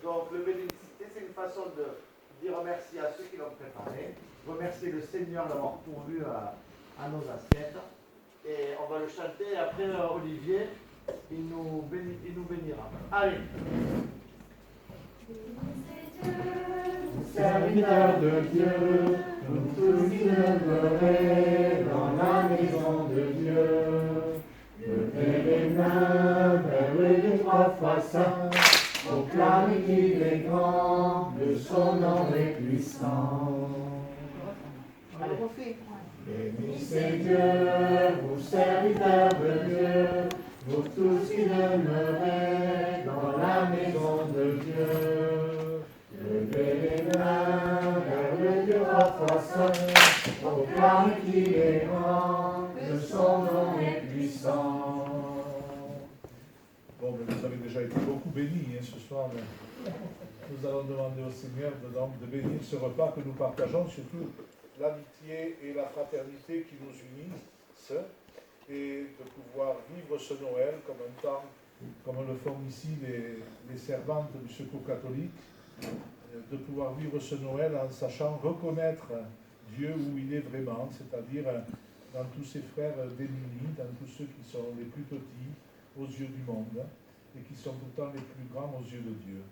Donc le bénédicité, c'est une façon de dire merci à ceux qui l'ont préparé, remercier le Seigneur d'avoir pourvu à nos assiettes. Et on va le chanter, et après Olivier, il nous bénira. Allez. Serviteurs de Dieu, nous tous demeurés dans la maison de Dieu. Levez les mains vers le Dieu trois fois saint, proclamez qu'il est grand, de son nom est puissant. Bénissez Dieu, vous serviteurs de Dieu, vous tous qui demeurez dans la maison de Dieu. Levez les mains vers le Dieu trois fois saint, proclamez qu'il est grand, de son nom est puissant. Bon, mais vous avez déjà été beaucoup bénis ce soir. Mais nous allons demander au Seigneur de bénir ce repas que nous partageons, surtout l'amitié et la fraternité qui nous unissent, et de pouvoir vivre ce Noël comme un temps, comme le font ici les servantes du Secours catholique, de pouvoir vivre ce Noël en sachant reconnaître Dieu où il est vraiment, c'est-à-dire dans tous ses frères démunis, dans tous ceux qui sont les plus petits aux yeux du monde et qui sont pourtant les plus grands aux yeux de Dieu.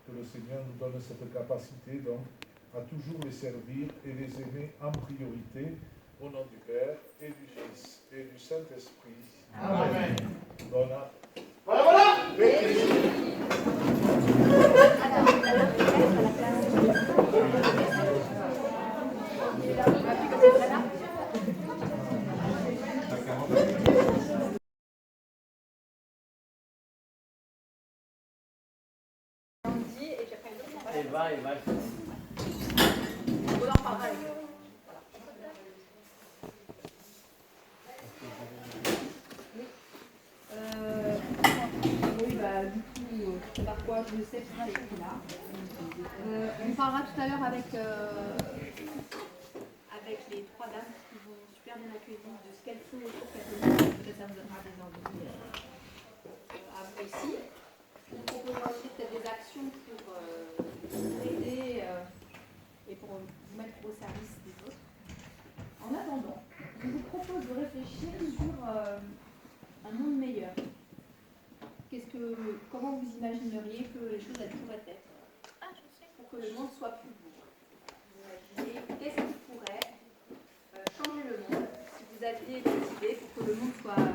Que le Seigneur nous donne cette capacité donc à toujours les servir et les aimer en priorité au nom du Père et du Fils et du Saint-Esprit. Amen. Bonne appétit. Voilà. Et va. Par quoi je sais que c'est là. On parlera tout à l'heure avec les trois dames qui vont super bien accueillir de ce qu'elles font autour catholique. Peut-être ça vous donnera des envies à vous aussi. Je vous proposerai aussi peut-être des actions pour vous aider et pour vous mettre au service des autres. En attendant, je vous propose de réfléchir sur un monde meilleur. Comment vous imagineriez que les choses pourraient être pour que le monde soit plus beau? Vous imaginez qu'est-ce qui pourrait changer le monde si vous aviez des idées pour que le monde soit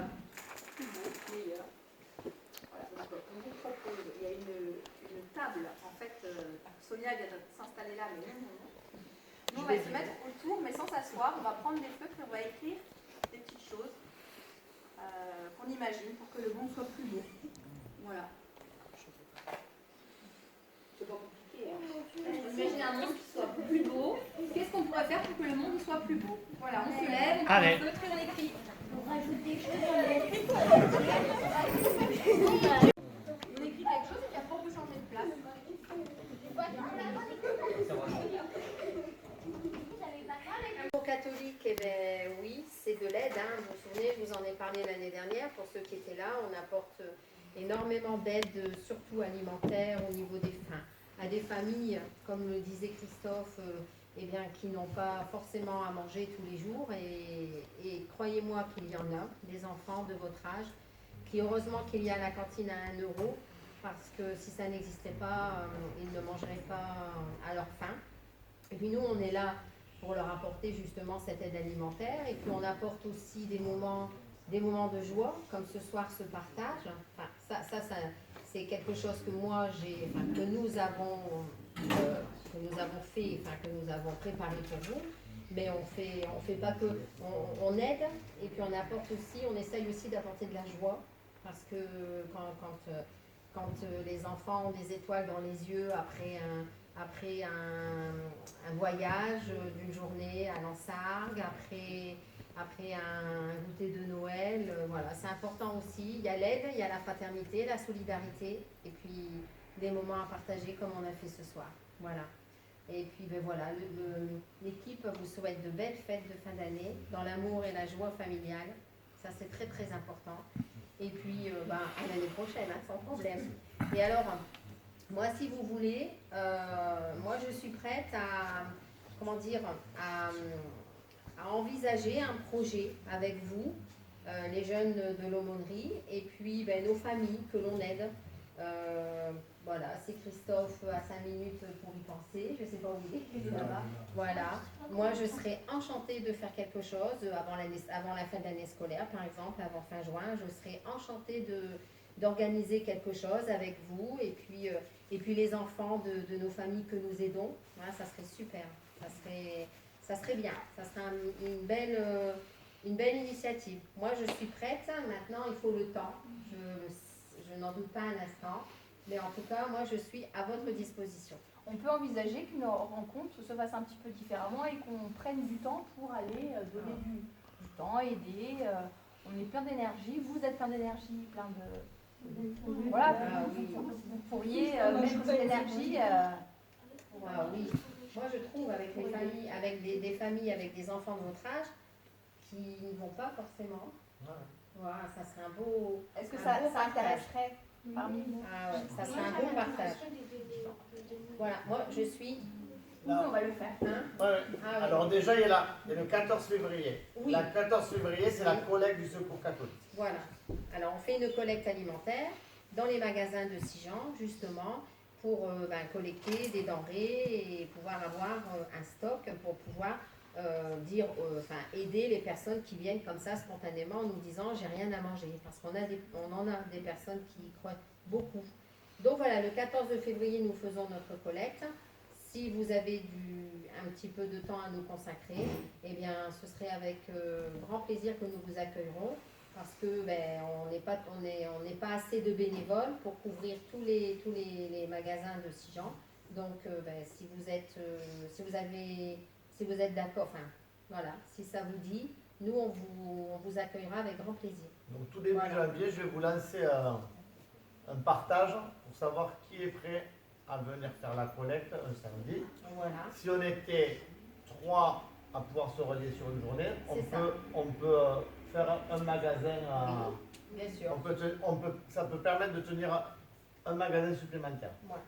plus beau, meilleur? Voilà, donc on vous propose, il y a une table, en fait, Sonia vient de s'installer là, mais non. Nous, on va se mettre autour, mais sans s'asseoir, on va prendre des feutres et on va écrire des petites choses qu'on imagine pour que le monde soit plus beau. Voilà. C'est pas compliqué. Imagine un monde qui soit plus beau. Qu'est-ce qu'on pourrait faire pour que le monde soit plus beau? Voilà, on se lève, on prend un feutre et on écrit. On rajoute des choses, on écrit quelque chose et puis après on peut changer de place. Pour catholique, eh ben, oui, c'est de l'aide. Vous vous souvenez, je vous en ai parlé l'année dernière. Pour ceux qui étaient là, on apporte énormément d'aide, surtout alimentaire, au niveau des à des familles, comme le disait Christophe, eh bien, qui n'ont pas forcément à manger tous les jours. Et croyez-moi qu'il y en a, des enfants de votre âge, qui heureusement qu'il y a la cantine à 1 euro, parce que si ça n'existait pas, ils ne mangeraient pas à leur faim. Et puis nous, on est là pour leur apporter justement cette aide alimentaire. Et puis on apporte aussi des moments de joie, comme ce soir ce partage. Enfin, ça c'est quelque chose que que nous avons fait, que nous avons préparé pour vous. Mais on fait pas que, on aide et puis on apporte aussi, on essaye aussi d'apporter de la joie, parce que quand les enfants ont des étoiles dans les yeux après un voyage d'une journée à Lansargues, après un goûter de Noël, voilà, c'est important aussi. Il y a l'aide, il y a la fraternité, la solidarité, et puis des moments à partager comme on a fait ce soir. Voilà. Et puis voilà, l'équipe vous souhaite de belles fêtes de fin d'année, dans l'amour et la joie familiale. Ça, c'est très très important. Et puis à l'année prochaine, sans problème. Et alors, Moi, si vous voulez, moi je suis prête à, comment dire, à envisager un projet avec vous, les jeunes de l'aumônerie, et puis nos familles que l'on aide. Voilà, c'est Christophe à 5 minutes pour y penser, je ne sais pas où il est, là-bas. Voilà, moi je serais enchantée de faire quelque chose avant la fin de l'année scolaire, par exemple, avant fin juin, je serais enchantée d'organiser quelque chose avec vous, et puis les enfants de nos familles que nous aidons, voilà, ça serait super, ça serait bien, ça serait une belle initiative. Moi je suis prête, maintenant il faut le temps, je n'en doute pas un instant. Mais en tout cas, moi, je suis à votre disposition. On peut envisager qu'une rencontre se fasse un petit peu différemment et qu'on prenne du temps pour aller donner du temps, aider. On est plein d'énergie, vous êtes plein d'énergie, plein de... Voilà, vous pourriez mettre de l'énergie. Oui, moi je trouve avec les familles, avec des familles avec des enfants de votre âge qui ne vont pas forcément. Voilà, ça serait un beau... Est-ce que ça intéresserait parmi vous? Ah ouais, ça serait un bon partage. Voilà, moi je suis... On va le faire. Ouais. Ah, oui. Alors déjà, il y a le 14 février. Oui. Le 14 février, c'est la collecte du Secours catholique. Voilà. Alors on fait une collecte alimentaire dans les magasins de Sijan, justement, pour collecter des denrées et pouvoir avoir un stock pour pouvoir aider les personnes qui viennent comme ça spontanément en nous disant j'ai rien à manger, parce qu'on en a des personnes qui croient beaucoup. Donc voilà, le 14 février nous faisons notre collecte. Si vous avez un petit peu de temps à nous consacrer, eh bien ce serait avec grand plaisir que nous vous accueillerons, parce que on n'est pas assez de bénévoles pour couvrir tous les magasins de Sijan. Donc si vous êtes d'accord, voilà, si ça vous dit, nous on vous accueillera avec grand plaisir. Donc tout début janvier, je vais vous lancer un partage pour savoir qui est prêt à venir faire la collecte un samedi. Voilà. Si on était 3 à pouvoir se relier sur une journée, on peut faire un magasin. Oui, bien sûr. Ça peut permettre de tenir un magasin supplémentaire. Voilà.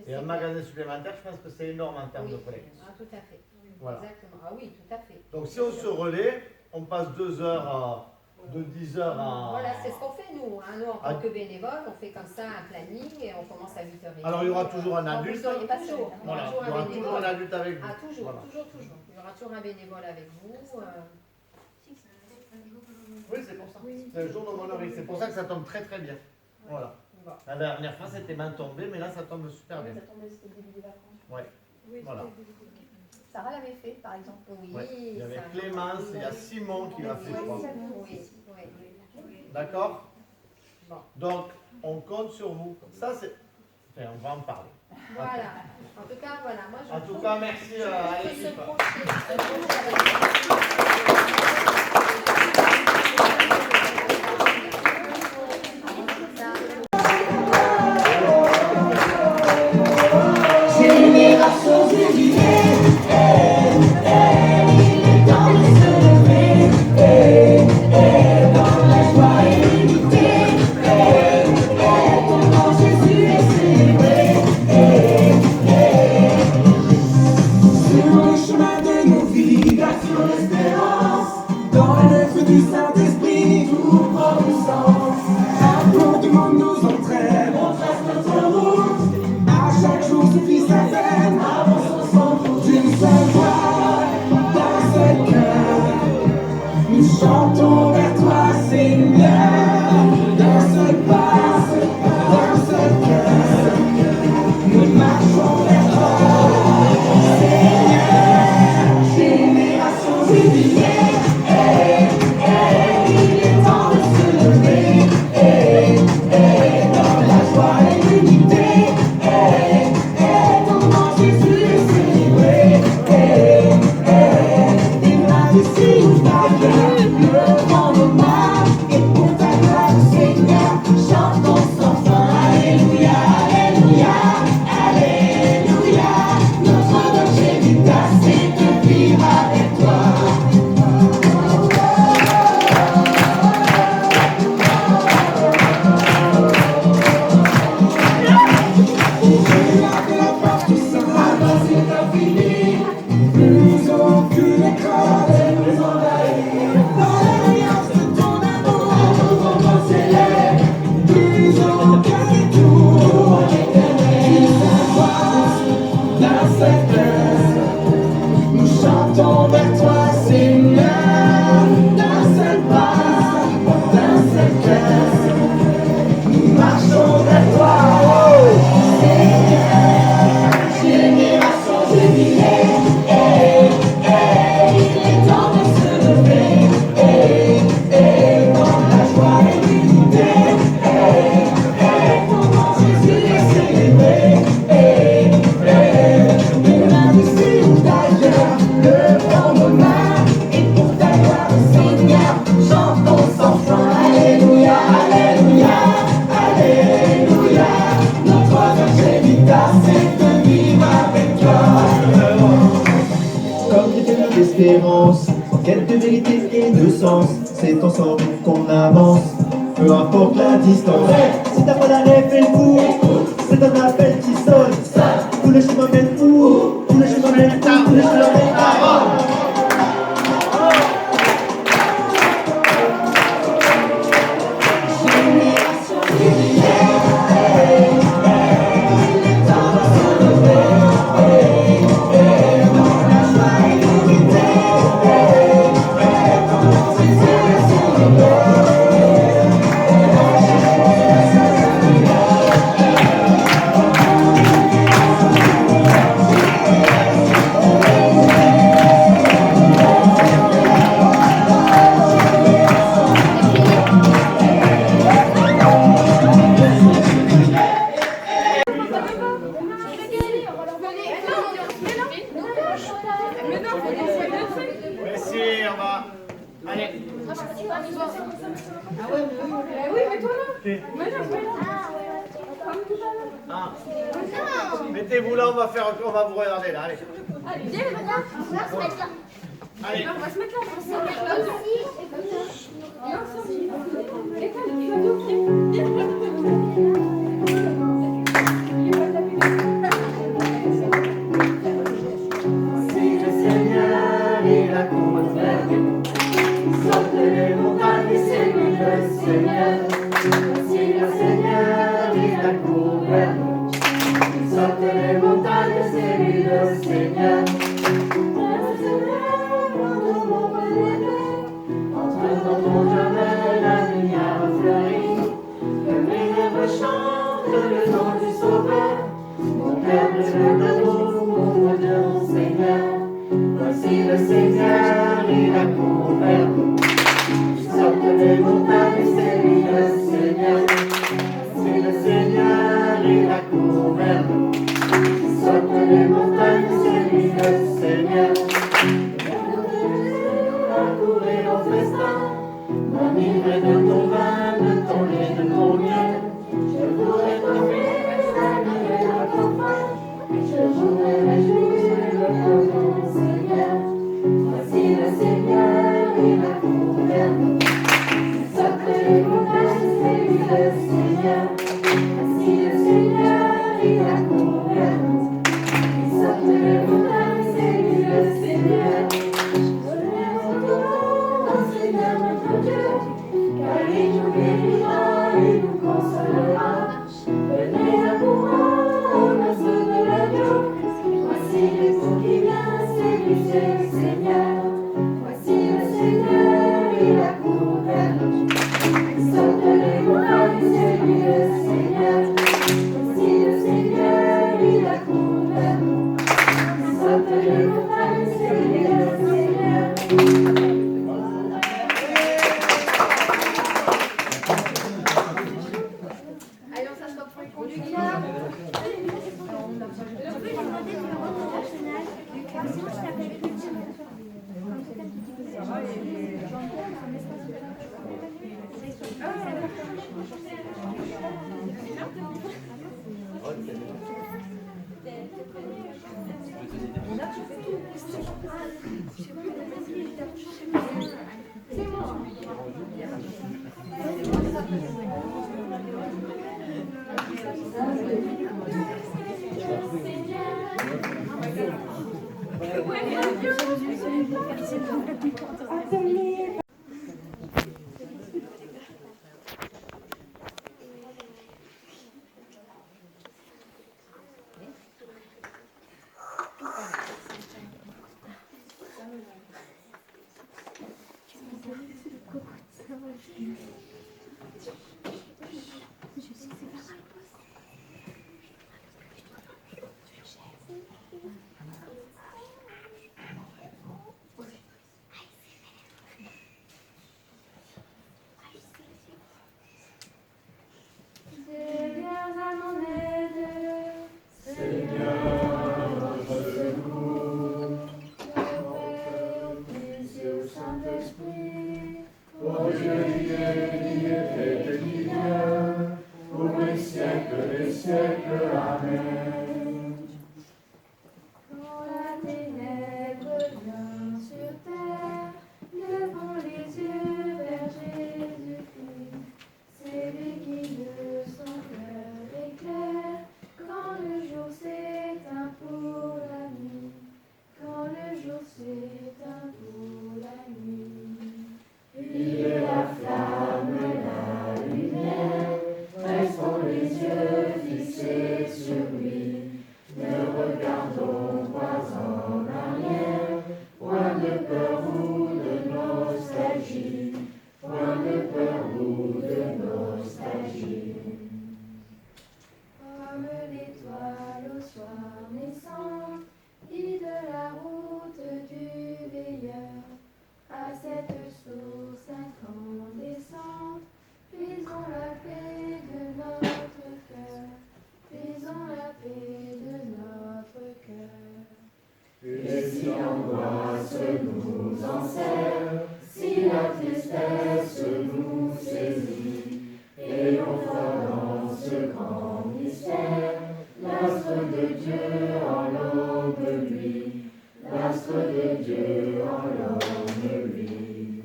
Et un magasin supplémentaire, je pense que c'est énorme en termes de collecte. Ah, tout à fait. Voilà. Exactement. Ah oui, tout à fait. Donc si on se relaie, on passe 2 heures de 10 heures à... Voilà, c'est ce qu'on fait nous. Nous, en tant que bénévoles, on fait comme ça un planning et on commence à 8h30. Alors il y aura toujours un adulte. Il y aura toujours un adulte avec vous. Ah, toujours, voilà. toujours. Il y aura toujours un bénévole avec vous. Oui, c'est pour ça. C'est un jour de monorie. C'est pour ça que ça tombe très très bien. Voilà. La dernière fois, c'était mal tombé, mais là, ça tombe super bien. Ça tombait, c'était le début des vacances. Ouais. Oui, voilà. Sarah l'avait fait, par exemple. Oui. Ouais. Il y avait Clémence, il y a Simon qui l'a fait. Oui. D'accord. Bon. Donc, on compte sur vous. Ça, c'est... Enfin, on va en parler. Voilà. En tout cas, voilà. Moi, en tout cas, merci à l'équipe. Sur le chemin de nos vies, grâce à l'espérance. Comme des termes d'espérance, en quête de vérité et de sens, c'est ensemble qu'on avance, peu importe la distance. Si t'as pas la rêve, fais le coup, c'est un appel qui sonne. Tout le chemin mène où? Tout le chemin mène où? Tout le chemin mène à Rome. Merci, on va. Allez. Ah. Mettez-vous là, on va vous regarder là, allez. Allez. On va se mettre là, on va se mettre là. Si le Seigneur est la couverte, sorte les montagnes et c'est lui le Seigneur. Si le Seigneur est la couverte, sorte les montagnes et c'est lui le Seigneur. Entre dans ton jardin, la lumière fleurit, que les lèvres chantent le nom du Sauveur. Mon cœur brûle de nous, mon Dieu, mon Seigneur. Voici le Seigneur, il a couvert. Sorte les montagnes, c'est lui le Seigneur. Voici le Seigneur, il a couvert. Sorte les montagnes, c'est lui le Seigneur. Courir au festin, m'enivrer de ton vin, de ton lait, de ton miel. Je voudrais t'offrir la nuit et la campagne. Je voudrais réjouir le cœur de mon Seigneur. Voici le Seigneur, il a couvert. Sorte les montagnes, c'est lui le Seigneur. Voici le Seigneur, il a couvert. Sorte les montagnes, c'est lui le Seigneur. Seigneur notre Dieu, car il nous guérira et nous consolera. Venez à moi, ô noces de l'agneau. Voici l'époux qui vient, c'est lui, c'est le Seigneur. Voici le Seigneur, il a couvert. Sorte les montagnes, c'est lui le Seigneur. Voici le Seigneur, il a couvert. Sorte les montagnes, c'est lui le Seigneur. Allez, on s'assoit pour les conducteurs. Appelez Amen. Quand la ténèbre vient sur terre, levons les yeux vers Jésus-Christ. C'est lui qui de son cœur éclaire. Quand le jour s'éteint pour la nuit, quand le jour s'éteint pour la nuit. Il est la flamme, la lumière, restons les yeux fixés sur lui. Ne regardons pas en arrière, point de peur ou de nostalgie, point de peur ou de nostalgie. Comme l'étoile au soir naissant, guide la route du veilleur. À cette source incandescente, puisons la paix de notre cœur. Puisons la paix de notre cœur. Et si l'angoisse nous enserre, si la tristesse nous saisit, ayons foi dans ce grand mystère, l'astre de Dieu en l'aube lui, l'astre de Dieu en l'aube lui.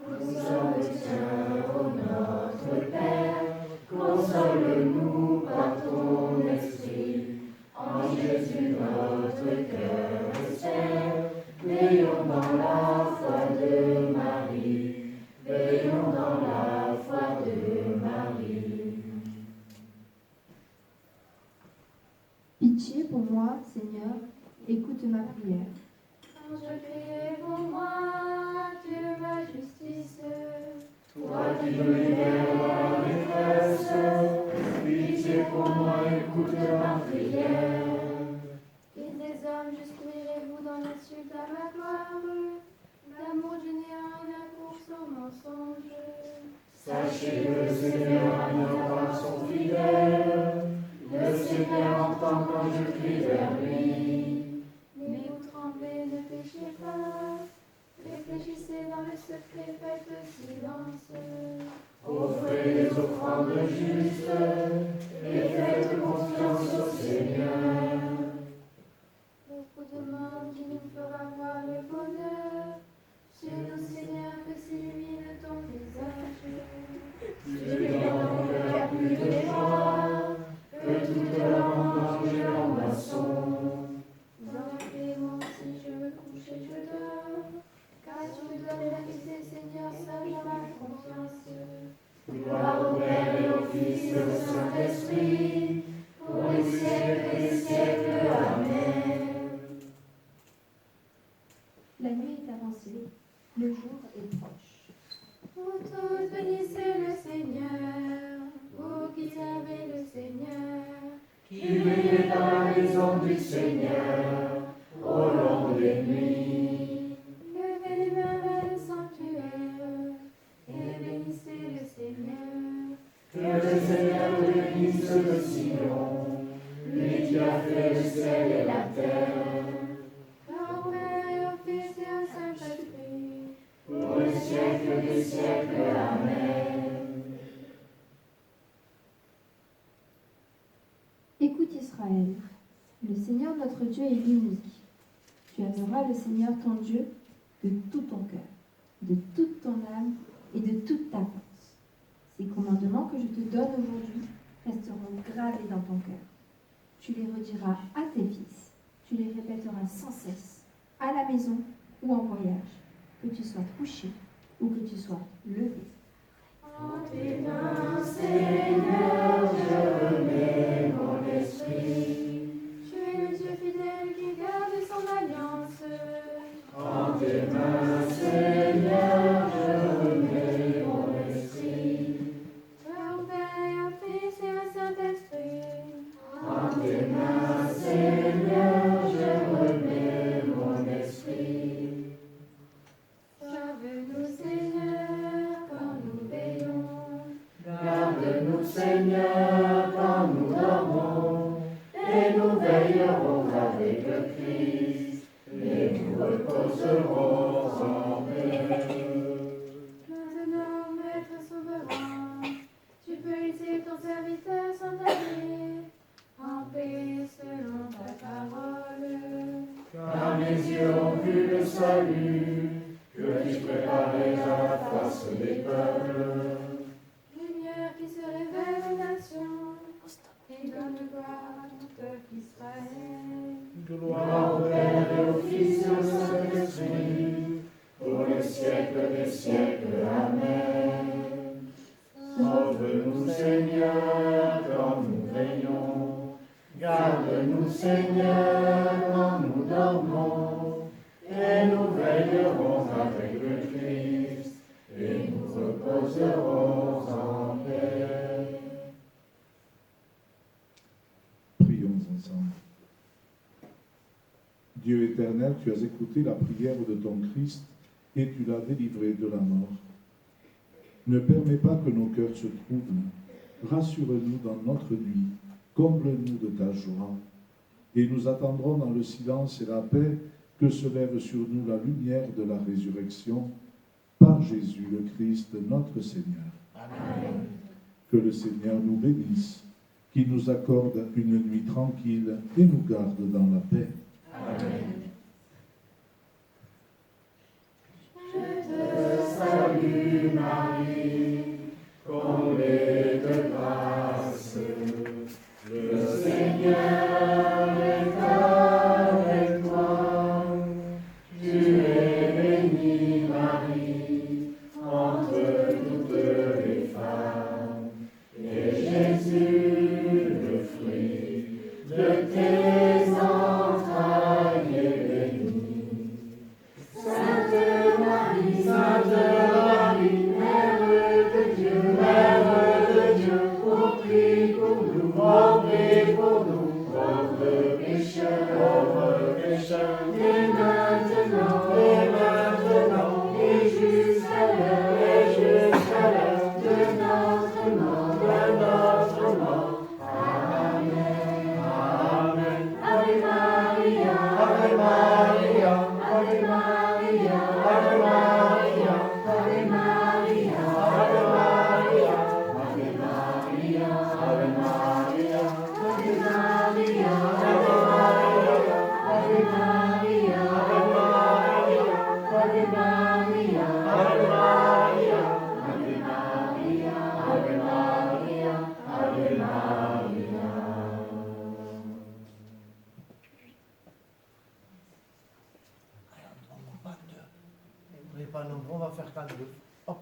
Nous sommes tiens, ô notre Père, console-nous par ton esprit, en Jésus notre cœur espère. Veillons dans la foi de Marie, veillons dans la foi de Marie. Pitié pour moi, Seigneur, écoute ma prière. Quand je criais pour moi, Dieu ma justice. Toi qui me libères dans la détresse, pitié pour moi, écoute ma prière. Fils des hommes, jusqu'ouvrirez-vous dans l'insulte à ma gloire. L'amour du néant et la course au mensonge. Sachez que le Seigneur à nos paroles sont fidèles. Le Seigneur entend quand je crie vers lui. Mais vous tremblez, ne péchez pas. Réfléchissez dans le secret, faites silence. Offrez les offrandes justes et faites confiance au Seigneur. Beaucoup demandent qui nous fera voir le bonheur. Chez nous, Seigneur, que s'illumine ton visage. Tu es dans mon cœur plus de joie que toute la montagne en moisson. Dans la paix, moi aussi, je me couche et je dors. Car tu me donnes la vérité, Seigneur, seul dans ma confiance. Gloire au Père et au Fils et au Saint-Esprit, pour les siècles des siècles. Amen. La nuit est avancée, le jour est proche. Vous tous bénissez le Seigneur, vous qui servez le Seigneur. Qui veillez dans la maison du Seigneur au long des nuits. Levez les mains vers le sanctuaire et bénissez le Seigneur. Que le Seigneur bénisse le Sion, lui qui a fait le ciel et la terre. Au Père et au Fils et au Saint-Esprit, Pour les siècles des siècles. Amen. Écoute Israël, le Seigneur notre Dieu est l'unique. Tu aimeras le Seigneur ton Dieu de tout ton cœur, de toute ton âme et de toute ta force. Ces commandements que je te donne aujourd'hui resteront gravés dans ton cœur. Tu les rediras à tes fils, tu les répéteras sans cesse, à la maison ou en voyage, que tu sois couché ou que tu sois levé. en tes mains, Seigneur, je remets mon esprit. Tu es le Dieu fidèle qui garde son alliance. En tes mains, Seigneur, je remets mon esprit. Au Père et au Fils et au Saint-Esprit, En tes mains, Seigneur, je remets mon esprit. sauve-nous, Seigneur, quand nous veillons. Garde-nous, Seigneur, quand nous dormons, et nous veillerons avec le Christ, et nous reposerons en paix. Maintenant, Maître souverain, tu peux laisser ton serviteur s'en aller. mes yeux ont vu le salut que tu préparais à la face des peuples. Lumière qui se révèle aux nations et donne gloire à ton peuple Israël. Gloire au Père et au Fils et au Saint-Esprit, pour les siècles des siècles. Amen. Sauve-nous, Seigneur, quand nous veillons. Garde-nous, Seigneur, quand nous dormons. Et nous veillerons avec le Christ, et nous reposerons en paix. Prions ensemble. Dieu éternel, tu as écouté la prière de ton Christ et tu l'as délivré de la mort. Ne permets pas que nos cœurs se troublent. Rassure-nous dans notre nuit. Comble-nous de ta joie. Et nous attendrons dans le silence et la paix que se lève sur nous la lumière de la résurrection par Jésus le Christ, notre Seigneur. Amen. Que le Seigneur nous bénisse, qu'il nous accorde une nuit tranquille et nous garde dans la paix. Amen. Je te salue Marie, comblée de grâce. Le Seigneur est avec toi. Tu es bénie Marie, entre toutes les femmes. Et Jésus, le fruit de tes entrailles, est béni. Sainte Marie, Mère de Dieu, oh prie pour nous, pauvres pécheurs, et maintenant, et jusqu'à l'heure de notre mort. Amen. Amen. Ave Maria, Ave Maria, Ave Maria, Ave Maria, Ave Maria, Ave Maria, Ave Maria, Ave Maria, Ave Maria, Ave Maria, Ave Maria, Ave Maria, Ave Maria, Ave Maria, Ave Maria, Ave Maria, Ave Maria. On n'est pas nombreux, on va faire 4 2. Hop.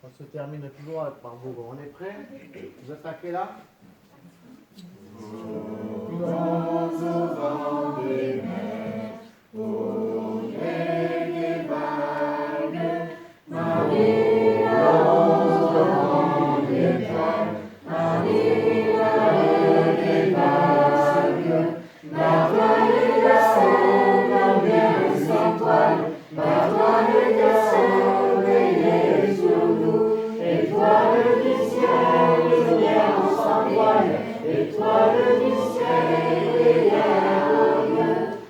On se termine toujours avec Bambogo. On est prêts? Vous attaquez là? Quand au vent des mers, au gré des vagues, Marie la rose devant l'étoile, Marie la reine des vagues, la toile de ciel, la mer sans toile, la toile de ciel, veillez sur nous, étoile du ciel, lumière sans voile, étoile du ciel, brillante,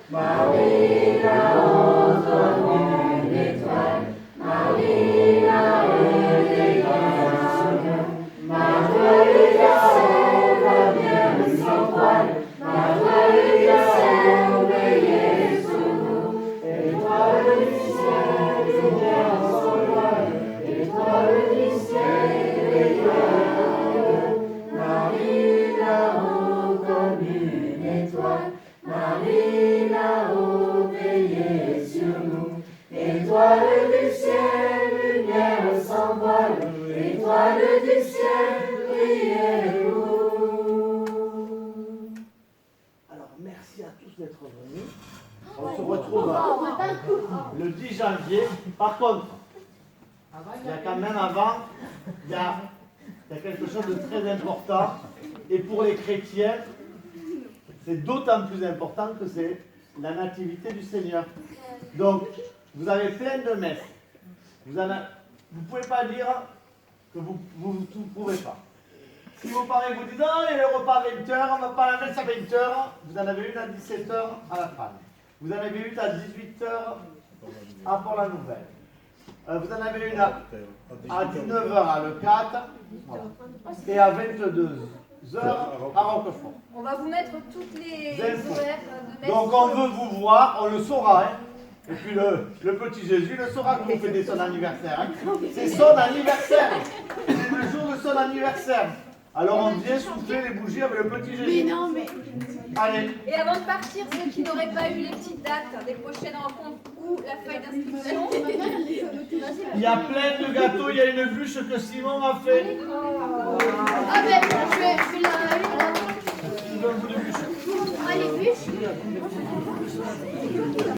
Marie la rose devant l'étoile, Marie la reine des vagues, ma toile de ciel, la mer sans voile, ma toile de ciel, veillez sur nous, étoile du ciel, lumière sans voile, étoile du ciel, brillante, Marie là-haut comme une étoile, Marie là-haut veillez sur nous, étoile du ciel, lumière sans voile, étoile du ciel, brillez vous. Alors, merci à tous d'être venus. On se retrouve le 10 janvier. Par contre, il y a quand même avant, il y a quelque chose de très important. Et pour les chrétiens, c'est d'autant plus important que c'est la nativité du Seigneur. Donc, vous avez plein de messes. Vous ne pouvez pas dire que vous ne pouvez pas. Si vos parents vous disent « Oh, il y a le repas à 20h, on va pas la messe à 20h », vous en avez une à 17h à la Panne. Vous en avez une à 18h à Port-la-Nouvelle. Vous en avez une à 19h à Le 4 et à 22h à Roquefort. On va vous mettre toutes les Infos. horaires de messe. Donc on veut vous voir, on le saura. Hein. Et puis le petit Jésus le saura que vous fêtez son anniversaire. Hein. C'est son anniversaire. C'est le jour de son anniversaire. Alors on vient souffler les bougies avec le petit Jésus. Mais non, mais... Allez. Et avant de partir, ceux qui n'auraient pas eu les petites dates des prochaines rencontres ou la feuille d'inscription, Il y a plein de gâteaux, il y a une bûche que Simon a fait. Ah ben, je vais la... Il donne une bûche. Ah, les bûches